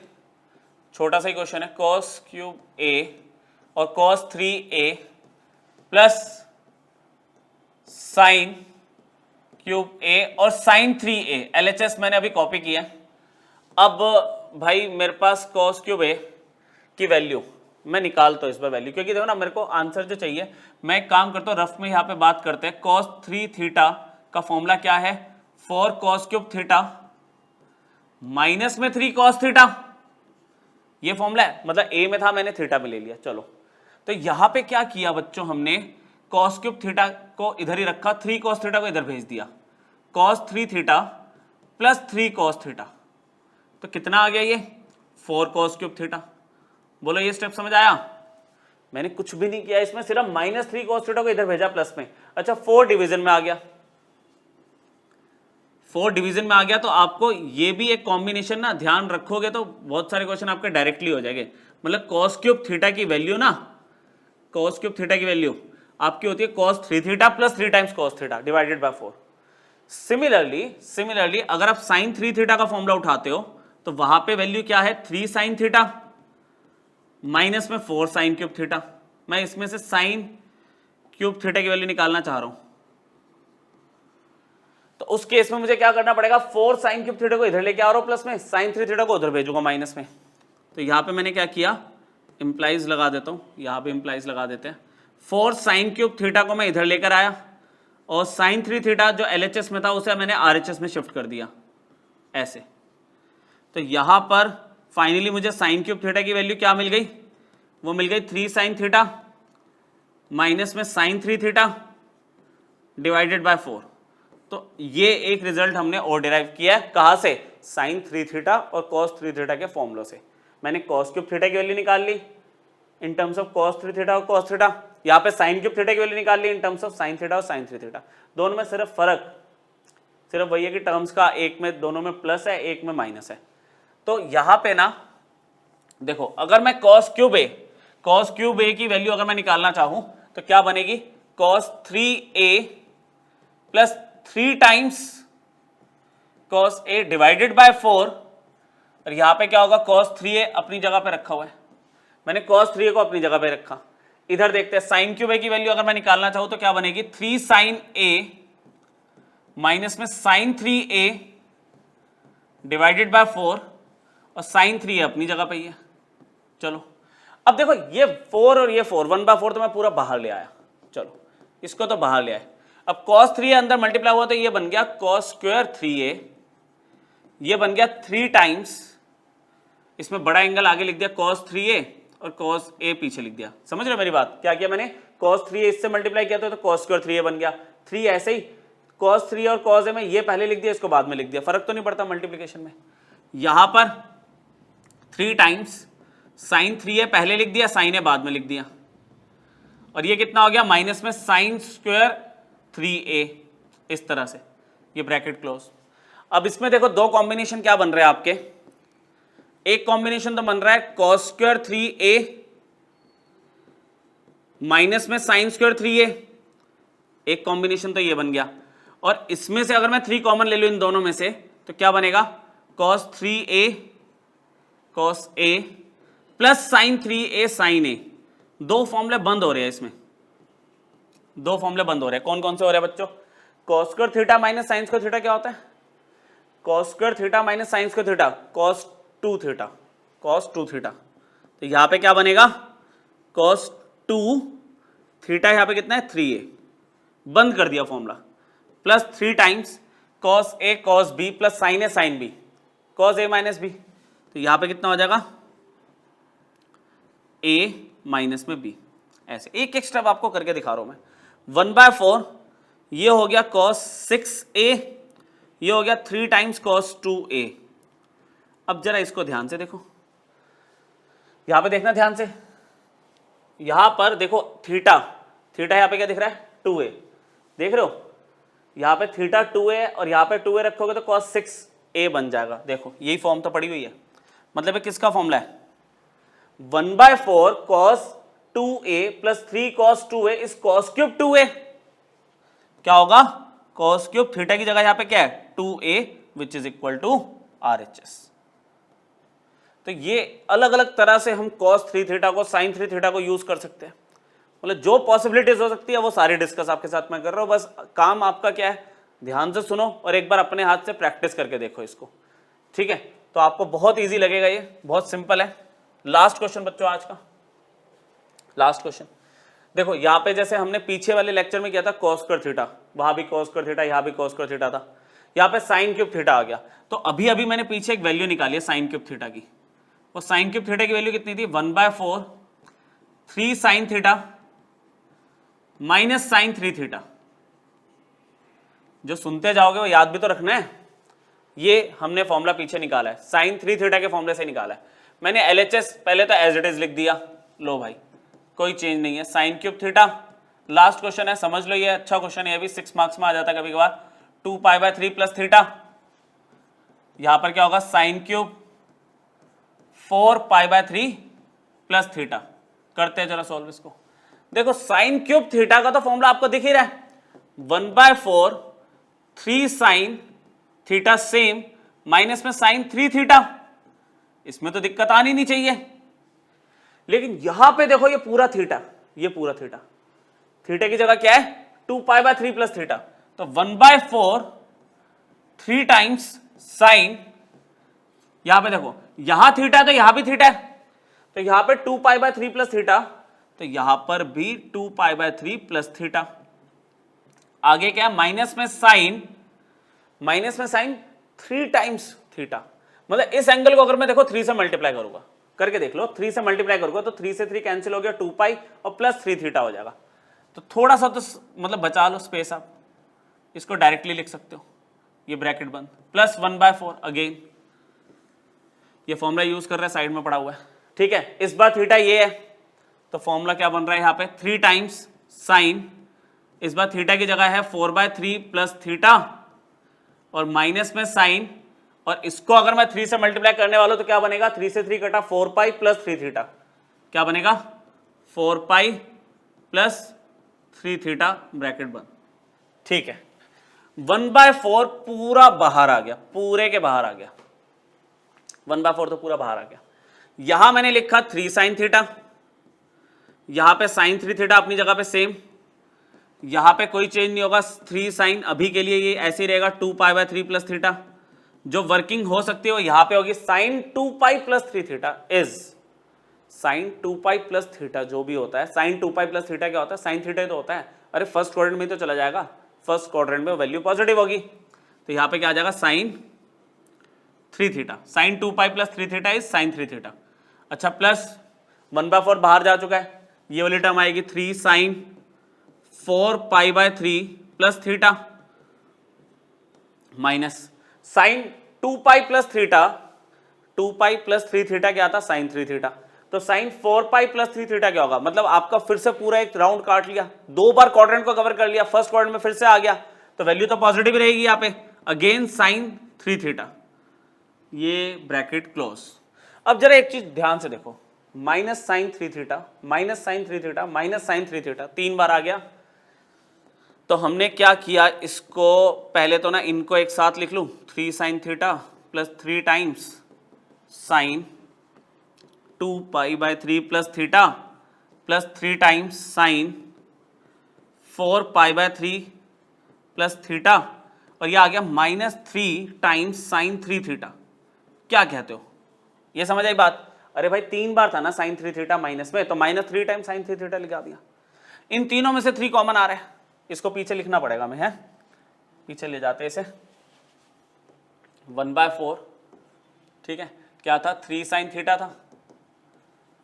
[SPEAKER 1] छोटा सा ही क्वेश्चन है। cos क्यूब A और cos 3A plus sin cube A और sin 3A, LHS मैंने अभी कॉपी किया। अब भाई मेरे पास cos क्यूब A की वैल्यू मैं निकालता हूं इस बार वैल्यू, क्योंकि देखो ना मेरे को आंसर जो चाहिए, मैं एक काम करता हूं, रफ में यहाँ पे बात करते हैं। cos 3 थीटा का फॉर्मूला क्या है, 4 cos क्यूब थीटा माइनस में 3 cos थीटा, ये फॉर्मूला है, मतलब ए में था मैंने थीटा पे ले लिया। चलो तो यहां पे क्या किया बच्चों, हमने cos क्यूब थीटा को इधर ही रखा, 3 cos थीटा को इधर भेज दिया, cos 3 theta plus 3 cos theta, तो कितना आ गया ये 4 cos क्यूब थीटा। बोलो ये स्टेप समझ आया? मैंने कुछ भी नहीं किया इसमें, सिर्फ -3 cos थीटा को इधर भेजा प्लस में। अच्छा 4 डिवीजन में आ गया, 4 डिवीजन में आ गया, तो आपको ये भी एक कॉम्बिनेशन ना ध्यान रखोगे तो बहुत सारे क्वेश्चन आपके डायरेक्टली हो जाएंगे। मतलब cos क्यूब थीटा की वैल्यू ना, cos क्यूब थीटा की वैल्यू आपकी होती है cos 3 theta plus 3 times cos theta divided by 4। Similarly अगर आप sin 3 थीटा का फॉर्मूला उठाते हो तो वहां पे वैल्यू क्या है, 3 sin थीटा माइनस में 4 sin क्यूब थीटा। मैं इसमें से sin क्यूब थीटा की वैल्यू निकालना चाह रहा हूं, तो उस केस में मुझे क्या करना पड़ेगा, 4 sin क्यूब थीटा को इधर लेके आ रहा हूं प्लस में, sin 3 थीटा को उधर भेजूंगा माइनस में। तो यहां पे मैंने क्या किया, इंप्लाइज लगा देता हूं, यहां पे इंप्लाइज लगा देते हैं। 4 sin क्यूब थीटा को मैं इधर लेकर आया, और sin 3 थीटा जो LHS में था उसे मैंने RHS में शिफ्ट कर दिया ऐसे। तो यहां पर फाइनली मुझे sin क्यूब थीटा की वैल्यू क्या मिल गई, वो मिल गई 3 sin थीटा माइनस में sin 3 थीटा डिवाइडेड बाय 4। तो ये एक रिजल्ट हमने और डिराइव किया है, कहां से, sin 3 थीटा और cos 3 थीटा के फॉर्मूलों से। मैंने cos क्यूब थीटा की वैल्यू निकाल ली in terms of cos 3 theta और cos थीटा, यहाँ पे sin क्यूब थीटा की वैल्यू निकाल ली in terms of sin theta और sin 3 थीटा। दोनों में सिर्फ फर्क सिर्फ वही है कि टर्म्स का एक में दोनों में प्लस है, एक में माइनस है। तो यहां पे ना देखो, अगर मैं cos क्यूब A की वैल्यू अगर मैं निकालना चाहूं तो क्या बनेगी, cos 3A plus 3 times cos A divided bye 4, और यहां पे क्या होगा, cos 3A अपनी जगह पे रखा हुआ है, मैंने cos 3A को अपनी जगह पे रखा। इधर देखते हैं sin क्यूब A की वैल्यू अगर मैं निकालना चाहूं तो क्या बनेगी, 3 sin A माइनस में sin 3A डिवाइडेड बाय 4, और sin 3A अपनी जगह पे ही है। चलो अब देखो ये 4 और ये 4, 1/4 तो मैं पूरा बाहर ले आया, चलो इसको तो बाहर ले आए। अब cos 3A अंदर मल्टीप्लाई हुआ तो ये बन गया cos स्क्वायर 3A, ये बन गया 3 टाइम्स, इसमें बड़ा एंगल आगे लिख दिया cos 3A और cos A पीछे लिख दिया। समझ रहे हो मेरी बात, क्या किया मैंने, cos 3A इससे मल्टीप्लाई किया तो cos स्क्वायर 3A बन गया, 3 ऐसे ही cos 3 और cos A में ये पहले लिख दिया, इसको बाद में लिख दिया, फर्क तो नहीं पड़ता मल्टीप्लिकेशन में। यहां पर 3 टाइम्स sin 3A पहले लिख दिया, sin A बाद में लिख दिया, और ये कितना हो गया, माइनस में sin स्क्वायर 3A, इस तरह से ये ब्रैकेट क्लोज। अब इसमें देखो दो कॉम्बिनेशन क्या बन रहे हैं आपके, एक कॉम्बिनेशन तो बन रहा है कॉस स्क्वायर 3a माइनस में साइन स्क्वायर 3a, एक कॉम्बिनेशन तो ये बन गया, और इसमें से अगर मैं 3 कॉमन ले लूं इन दोनों में से तो क्या बनेगा cos 3a cos a plus sign 3a sin a। दो फॉर्मूले बंद हो रहे हैं इसमें, दो फॉर्मूले बंद हो रहे हैं। कौन कौन से हो रहे हैं बच्चों? cos square theta minus sine square theta क्या होता है? cos square theta minus sine square theta cos 2 theta, cos 2 theta. तो यहां पे क्या बनेगा cos 2 थीटा, यहां पे कितना है 3a, बंद कर दिया formula, plus 3 times cos a cos b plus sine a sine b cos a minus b। तो यहां पे कितना हो जाएगा a माइनस में b। ऐसे एक एक स्टेप आपको करके दिखा रहा हूं मैं। 1/4 ये हो गया cos 6a, ये हो गया 3 टाइम्स cos 2a। अब जरा इसको ध्यान से देखो, यहां पे देखना ध्यान से, यहां पर देखो थीटा, थीटा यहां पे क्या दिख रहा है 2a, देख रहे हो? यहां पे थीटा 2a और यहां पे 2a रखोगे तो cos 6a बन जाएगा। देखो यही फॉर्म तो पड़ी हुई है, मतलब ये किसका फॉर्मूला है? 1/4 cos 2a plus 3 cos 2a is cos cube 2a। क्या होगा cos क्यूब, थीटा की जगह यहां पे क्या है 2a which is equal to RHS। तो ये अलग अलग तरह से हम cos 3 थीटा को sin 3 थीटा को यूज कर सकते हैं, मतलब जो पॉसिबिलिटीज हो सकती है वो सारी डिस्कस आपके साथ मैं कर रहा हूं। बस काम आपका क्या है, ध्यान से सुनो और एक बार अपने हाथ से प्रैक्टिस करके देखो इसको, ठीक है? तो आपको बहुत इजी लगेगा, ये बहुत सिंपल है। लास्ट क्वेश्चन बच्चों, आज का लास्ट क्वेश्चन देखो। यहां पे जैसे हमने पीछे वाले लेक्चर में किया था cos स्क्वायर थीटा, वहां भी cos स्क्वायर थीटा, यहां भी cos स्क्वायर थीटा था, यहां पे sin क्यूब थीटा आ गया। तो अभी अभी मैंने पीछे एक वैल्यू निकाली है sin क्यूब थीटा की, और sin क्यूब थीटा की वैल्यू कितनी थी 1/4 3 sin theta minus sine 3 theta. जो सुनते जाओगे वो याद भी तो रखना है। ये हमने फॉर्मूला पीछे निकाला है, साइन 3 थीटा के फॉर्मूले से निकाला है मैंने। LHS पहले तो एज इट इज लिख दिया, लो भाई कोई चेंज नहीं है, sine cube theta. Last question है, समझ लो ये अच्छा क्वेश्चन है, ये भी 6 मार्क्स में आ जाता है कभी कभार। 2π/3 प्लस थीटा, यहां पर क्या होगा साइन क्यूब 4π/3 प्लस थीटा। करते हैं जरा सॉल्व इसको। देखो साइन क्यूब थीटा का तो फॉर्मूला आपको दिख ही रहा है, 1/4 3 साइन थीटा सेम माइनस में साइन 3 थीटा। इसमें तो दिक्कत आनी नहीं चाहिए, लेकिन यहां पे देखो ये पूरा थीटा, ये पूरा थीटा, थीटा की जगह क्या है 2π/3 प्लस थीटा। तो 1/4 3 टाइम्स साइन, यहां पे देखो यहां थीटा तो यहां भी थीटा है, तो यहां पे 2π/3 प्लस थीटा, तो यहां पर भी 2π/3 प्लस थीटा। आगे क्या है माइनस में साइन, माइनस में साइन 3 टाइम्स थीटा। मतलब इस एंगल को अगर मैं देखो 3 से मल्टीप्लाई करूंगा, करके देख लो, 3 से मल्टीप्लाई करूंगा तो 3 से 3 कैंसिल हो गया, 2π और प्लस 3 थीटा हो जाएगा। तो थोड़ा सा तो मतलब बचा लो स्पेस, आप इसको डायरेक्टली लिख सकते हो, ये ब्रैकेट बंद, प्लस 1/4 अगेन, ये फॉर्मूला यूज कर रहे हैं, साइड में पड़ा हुआ है, ठीक है? इस बार थीटा ये है, तो फॉर्मूला क्या बन रहा है यहाँ पे 3 टाइम्स साइन, इस बार थीटा की जगह है 4/3 प्लस थीटा और माइनस में साइन, और इसको अगर मैं 3 से मल्टीप्लाई करने वाला हूं तो क्या बनेगा 3 से 3 कटा 4π प्लस 3 थीटा, क्या बनेगा 4π प्लस 3 थीटा ब्रैकेट बंद, ठीक है? 1/4 पूरा बाहर आ गया, पूरे के बाहर आ गया, 1/4 तो पूरा बाहर आ गया। यहां मैंने लिखा 3 साइन थीटा, यहां पे साइन 3 थीटा अपनी जगह पे सेम, यहां पे कोई चेंज नहीं होगा, 3 साइन अभी के लिए ये ऐसे ही रहेगा 2π/3 प्लस थीटा। जो वर्किंग हो सकती है वो यहां पे होगी sine 2π plus 3 theta is sine 2π plus theta. जो भी होता है साइन 2π प्लस थीटा क्या होता है, साइन थीटा ही तो होता है। अरे फर्स्ट क्वाड्रेंट में तो चला जाएगा, फर्स्ट क्वाड्रेंट में वैल्यू पॉजिटिव होगी, तो यहां पे क्या आ जाएगा sine 3 theta, sine 2π plus 3 theta is sine 3 theta. अच्छा प्लस 1/4 बाहर जा चुका है, ये वाली टर्म आएगी 3 sine 4π/3 plus theta minus sine 2π plus theta, 2π plus 3 theta क्या आता साइन 3 थीटा। तो साइन 4π प्लस 3 थीटा क्या होगा, मतलब आपका फिर से पूरा एक राउंड काट लिया, 2 बार क्वाड्रेंट को कवर कर लिया, फर्स्ट क्वाड्रेंट में फिर से आ गया, तो वैल्यू तो पॉजिटिव रहेगी यहाँ पे। अगेन साइन 3 थीटा, ये ब्रैकेट क्लोज। अब जरा एक चीज ध्यान से देखो, minus sine 3 theta, minus sine 3 theta, minus sine 3 theta 3 बार आ गया। तो हमने क्या किया, इसको पहले तो ना इनको एक साथ लिख लूं, 3 sine theta plus 3 times sine 2 pi by 3 plus theta plus 3 times sine 4 pi by 3 plus theta, और ये आ गया माइनस 3 टाइम्स साइन 3 थीटा। क्या कहते हो, ये समझ आई बात? अरे भाई 3 बार था ना साइन 3 थीटा माइनस में, तो माइनस 3 टाइम्स साइन 3 थीटा लिखा दिया। इन तीनों में से 3 कॉमन आ रहा है, इसको पीछे लिखना पड़ेगा हमें, है पीछे ले जाते इसे, 1/4, ठीक है। क्या था, 3 साइन थीटा था,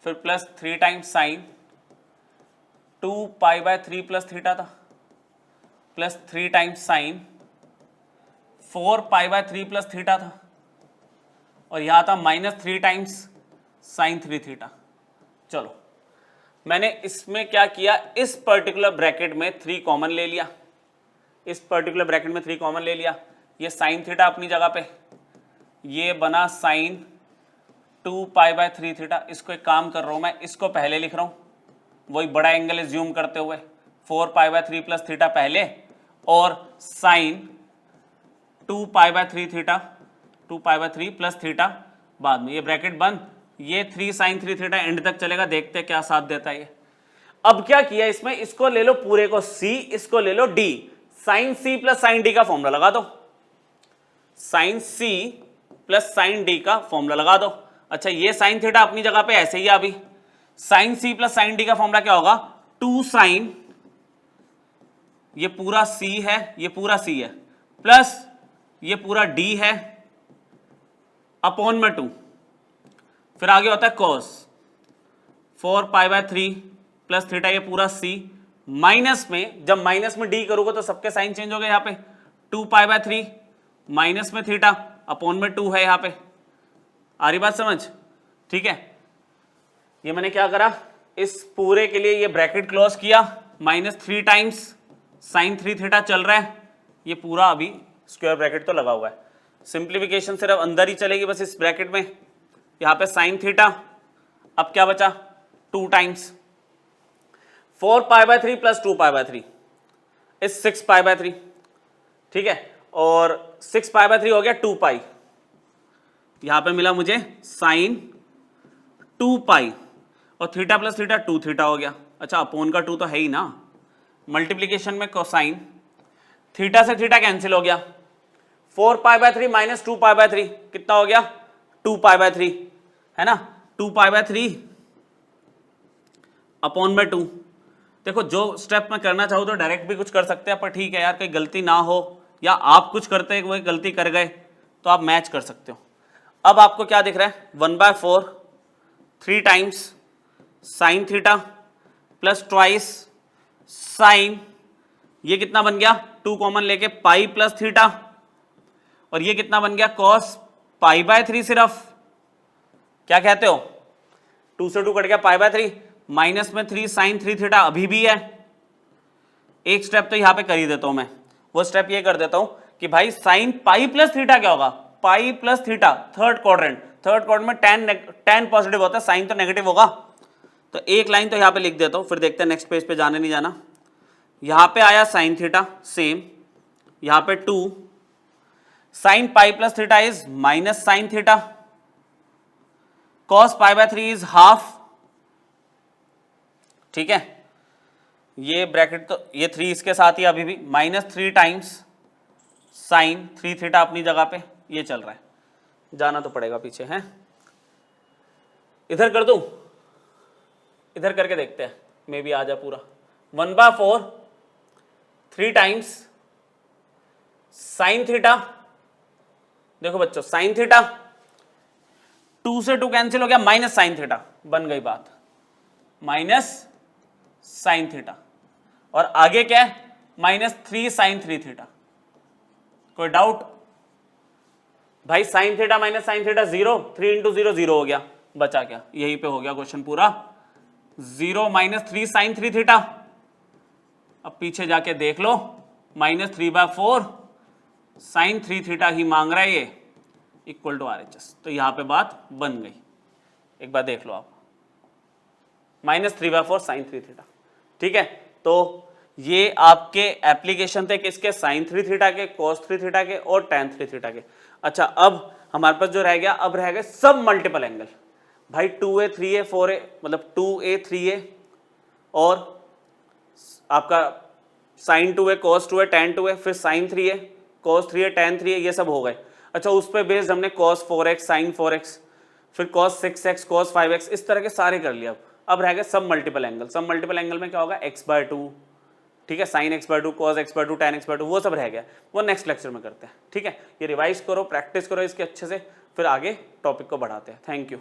[SPEAKER 1] फिर plus 3 times sine 2 pi by 3 plus theta था, plus 3 times sine 4 pi by 3 plus theta था, और यहां था माइनस 3 टाइम्स साइन 3 थीटा। चलो मैंने इसमें क्या किया, इस पर्टिकुलर ब्रैकेट में 3 कॉमन ले लिया, इस पर्टिकुलर ब्रैकेट में 3 कॉमन ले लिया। ये साइन थीटा अपनी जगह पे, ये बना साइन 2 पाई बाय 3 थीटा। इसको एक काम कर रहा हूं मैं, इसको पहले लिख रहा हूं, वही बड़ा एंगल एज्यूम करते हुए, 4 पाई बाय 3 प्लस थीटा पहले, और sine 2 pi by 3 theta, 2 pi by 3 plus theta बाद में। ये ब्रैकेट बंद, ये 3 साइन 3 थीटा एंड तक चलेगा, देखते हैं क्या साथ देता है ये। अब क्या किया इसमें, इसको ले लो पूरे को c, इसको ले लो d, sine c plus sine d का फॉर्मूला लगा दो, sine c plus sine d का फॉर्मूला लगा दो। अच्छा ये साइन थीटा अपनी जगह पे ऐसे ही है अभी, sine c plus sine d का फॉर्मूला क्या होगा, 2 साइन, ये पूरा c है, ये पूरा c है, प्लस ये पूरा d है अपॉन में 2, फिर आगे होता है cos 4 pi by 3 plus theta, ये पूरा c, माइनस में, जब माइनस में d करोगे तो सबके साइन चेंज हो गए, यहाँ पे 2 पाई बाय 3 माइनस में थीटा अपॉन में 2 है यहाँ पे। आ रही बात समझ? ठीक है, ये मैंने क्या करा, इस पूरे के लिए ये ब्रैकेट क्लोज किया, माइनस 3 टाइम्स साइन 3 थीटा चल रहा है, ये पूरा अभी स्क्वायर ब्रैकेट तो लगा हुआ है। सिंप्लीफिकेशन सिर्फ अंदर ही चलेगी बस इस ब्रैकेट में, यहाँ पे साइन थीटा, अब क्या बचा, 2 times 4 pi by 3 plus 2 pi by 3 इस 6 पाई बाय 3, ठीक है, और 6 पाई बाय 3 हो गया 2 पाई, यहां पे मिला मुझे साइन 2 पाई, और थीटा प्लस थीटा 2 थीटा हो गया। अच्छा अपोन का 2 तो है ही ना, मल्टीप्लीकेशन में कोसाइन, थीटा से थीटा कैंसिल हो गया, 4 pi by 3 minus 2 pi by 3 कितना हो गया, 2 पाई बाय 3, है ना, 2 पाई बाय 3 अपॉन में 2। देखो जो स्टेप मैं करना चाहूँ तो डायरेक्ट भी कुछ कर सकते हैं, पर ठीक है यार कहीं गलती ना हो, या आप कुछ करते वही गलती कर गए तो आप मैच कर सकते हो। अब आपको क्या दिख रहा है, 1/4 3 times sine theta plus twice sign, ये कितना बन गया, 2 कॉमन लेके पाई प्लस थीटा, और ये कितना बन गया, कॉस पाई बाय 3 सिर्फ, क्या कहते हो, 2 से 2 कट गया, पाई बाय 3 माइनस में 3 साइन 3 थीटा अभी भी है। एक स्टेप तो यहां पे कर ही देता हूं मैं, वो स्टेप ये कर देता हूं कि भाई साइन पाई प्लस थीटा क्या होगा, pi plus theta, third quadrant में tan पॉजिटिव होता है, साइन तो नेगेटिव होगा, तो एक लाइन तो यहां पे लिख देता हूं, फिर देखते हैं नेक्स्ट पेज पे जाने नहीं जाना। यहां पे आया साइन थीटा सेम, यहां पे 2 sine pi plus theta is minus sine theta, cos pi by 3 is half, ठीक है, ये ब्रैकेट तो ये 3 इसके साथ ही अभी भी माइनस 3 टाइम्स साइन 3 थीटा अपनी जगह पे, ये चल रहा है, जाना तो पड़ेगा पीछे, हैं इधर कर दूं, इधर करके देखते हैं, मे भी आ जा पूरा, 1/4 3 टाइम्स साइन थीटा, देखो बच्चों साइन थीटा 2 से 2 कैंसिल हो गया, माइनस साइन थीटा बन गई बात, माइनस साइन थीटा, और आगे क्या है, माइनस 3 साइन 3 थीटा। कोई डाउट भाई, sine theta minus sine theta 0, 3 into 0 0 हो गया, बचा क्या, यहीं पे हो गया क्वेश्चन पूरा, 0 माइनस 3 साइन 3 थीटा। अब पीछे जाके देख लो, माइनस 3/4 साइन 3 थीटा ही मांग रहा है ये, इक्वल टू RHS। तो यहां पे बात बन गई, एक बार देख लो आप, -3/4 साइन 3 थीटा। ठीक है, तो ये आपके एप्लीकेशन थे किसके, साइन 3 थीटा के, कॉस 3 थीटा के और tan 3 थीटा के। अच्छा, अब हमारे पास जो रह गया, अब रह गए सब मल्टीपल एंगल। भाई 2a 3a 4a, मतलब 2a 3a और आपका sign 2a cos 2a tan 2a, फिर sign 3a cos 3a tan 3a, ये सब हो गए। अच्छा, उस पर बेस्ड हमने cos 4x sin 4x, फिर cos 6x cos 5x, इस तरह के सारे कर लिया। अब रह गए सब मल्टीपल एंगल। सब मल्टीपल एंगल में क्या होगा, x/2, ठीक है, sin x/2 cos x/2 tan x/2, वो सब रह गया, वो नेक्स्ट लेक्चर में करते हैं। ठीक है, ये रिवाइज करो, प्रैक्टिस करो इसके अच्छे से, फिर आगे टॉपिक को बढ़ाते हैं। Thank you.